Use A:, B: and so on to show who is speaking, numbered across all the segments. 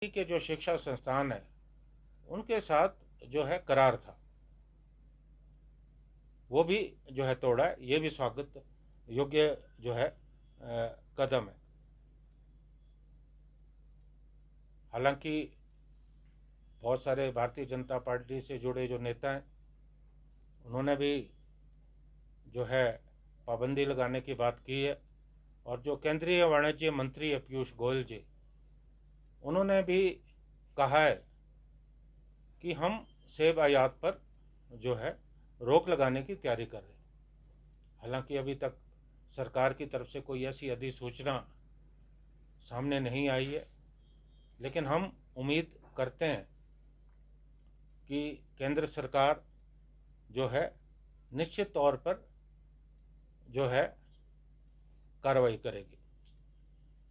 A: के जो शिक्षा संस्थान है उनके साथ जो है करार था, वो भी जो है तोड़ा है। ये भी स्वागत योग्य जो है कदम है। हालांकि बहुत सारे भारतीय जनता पार्टी से जुड़े जो नेता हैं उन्होंने भी जो है पाबंदी लगाने की बात की है, और जो केंद्रीय वाणिज्य मंत्री है पीयूष गोयल जी, उन्होंने भी कहा है कि हम सेब आयात पर जो है रोक लगाने की तैयारी कर रहे हैं। हालांकि अभी तक सरकार की तरफ से कोई ऐसी अधिसूचना सामने नहीं आई है, लेकिन हम उम्मीद करते हैं कि केंद्र सरकार जो है निश्चित तौर पर जो है कार्रवाई करेगी।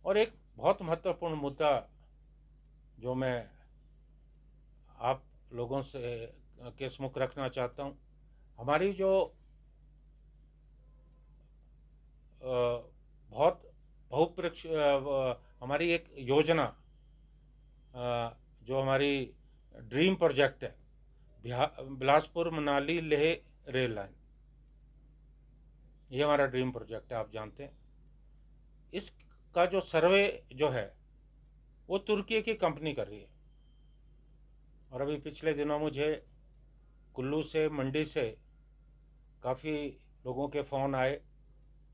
A: और एक बहुत महत्वपूर्ण मुद्दा जो मैं आप लोगों से के सम्मुख रखना चाहता हूँ, हमारी जो बहुत बहुपरीक्ष हमारी एक योजना जो हमारी ड्रीम प्रोजेक्ट है, बिलासपुर मनाली लेह रेल लाइन, ये हमारा ड्रीम प्रोजेक्ट है, आप जानते हैं। इसका जो सर्वे जो है वो तुर्की की कंपनी कर रही है। और अभी पिछले दिनों मुझे कुल्लू से, मंडी से काफ़ी लोगों के फ़ोन आए,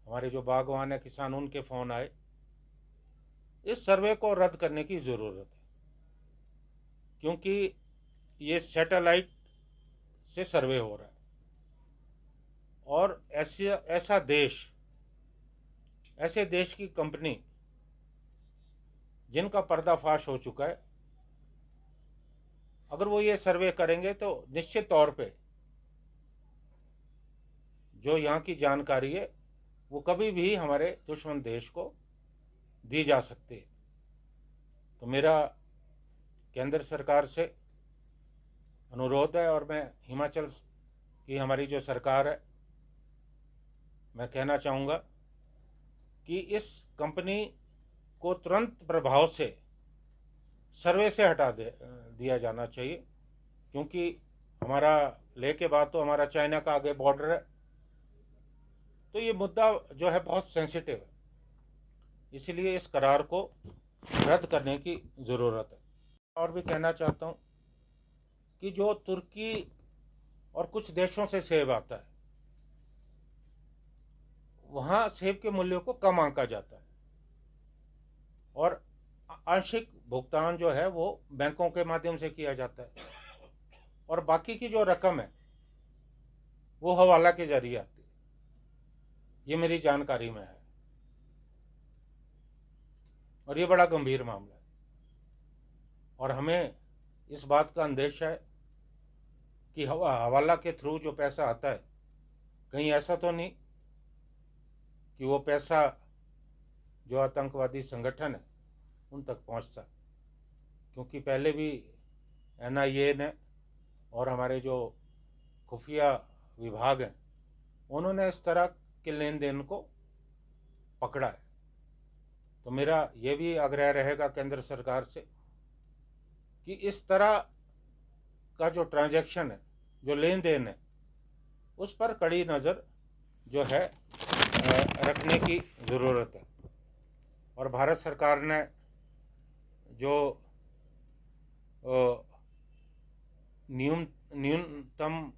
A: हमारे जो बागवान है किसान, उनके फ़ोन आए। इस सर्वे को रद्द करने की ज़रूरत है, क्योंकि ये सैटेलाइट से सर्वे हो रहा है। और ऐसे देश की कंपनी जिनका पर्दाफाश हो चुका है, अगर वो ये सर्वे करेंगे तो निश्चित तौर पे जो यहाँ की जानकारी है वो कभी भी हमारे दुश्मन देश को दी जा सकती है। तो मेरा केंद्र सरकार से अनुरोध है, और मैं हिमाचल की हमारी जो सरकार है, मैं कहना चाहूँगा कि इस कंपनी को तुरंत प्रभाव से सर्वे से हटा दिया जाना चाहिए, क्योंकि हमारा लेह के बाद तो हमारा चाइना का आगे बॉर्डर है। तो ये मुद्दा जो है बहुत सेंसिटिव है, इसीलिए इस करार को रद्द करने की ज़रूरत है। और भी कहना चाहता हूँ कि जो तुर्की और कुछ देशों से सेब आता है, वहाँ सेब के मूल्यों को कम आंका जाता है, और आंशिक भुगतान जो है वो बैंकों के माध्यम से किया जाता है, और बाकी की जो रकम है वो हवाला के जरिए आती है। ये मेरी जानकारी में है, और ये बड़ा गंभीर मामला है। और हमें इस बात का अंदेशा है कि हवाला के थ्रू जो पैसा आता है, कहीं ऐसा तो नहीं कि वो पैसा जो आतंकवादी संगठन है उन तक पहुंचता, क्योंकि पहले भी एनआईए ने और हमारे जो खुफिया विभाग हैं उन्होंने इस तरह के लेन देन को पकड़ा है। तो मेरा ये भी आग्रह रहेगा केंद्र सरकार से कि इस तरह का जो ट्रांजैक्शन है, जो लेन देन है, उस पर कड़ी नज़र जो है रखने की ज़रूरत है। और भारत सरकार ने जो न्यूनतम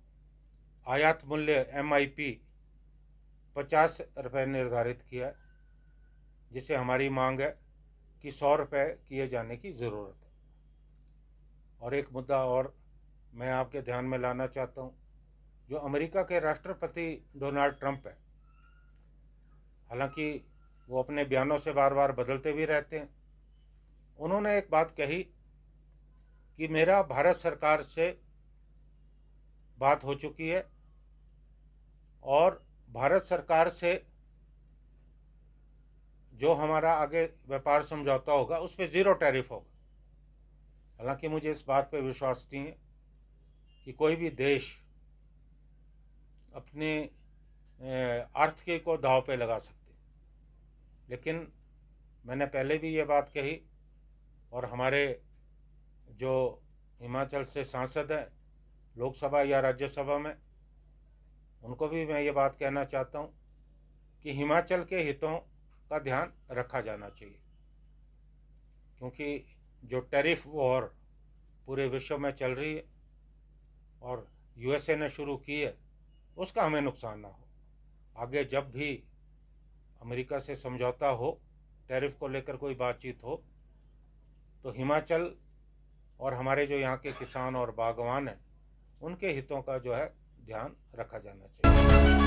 A: आयात मूल्य MIP 50 रुपये निर्धारित किया है, जिसे हमारी मांग है कि 100 रुपये किए जाने की ज़रूरत है। और एक मुद्दा और मैं आपके ध्यान में लाना चाहता हूँ, जो अमेरिका के राष्ट्रपति डोनाल्ड ट्रंप है, हालांकि वो अपने बयानों से बार बार बदलते भी रहते हैं, उन्होंने एक बात कही कि मेरा भारत सरकार से बात हो चुकी है, और भारत सरकार से जो हमारा आगे व्यापार समझौता होगा उस पर 0 टैरिफ होगा। हालांकि मुझे इस बात पर विश्वास नहीं है कि कोई भी देश अपने आर्थिकी को दांव पे लगा सकते, लेकिन मैंने पहले भी ये बात कही, और हमारे जो हिमाचल से सांसद हैं लोकसभा या राज्यसभा में, उनको भी मैं ये बात कहना चाहता हूँ कि हिमाचल के हितों का ध्यान रखा जाना चाहिए, क्योंकि जो टैरिफ वॉर पूरे विश्व में चल रही है और यूएसए ने शुरू की है, उसका हमें नुकसान ना हो। आगे जब भी अमेरिका से समझौता हो, टैरिफ को लेकर कोई बातचीत हो, तो हिमाचल और हमारे जो यहाँ के किसान और बागवान हैं, उनके हितों का जो है ध्यान रखा जाना चाहिए।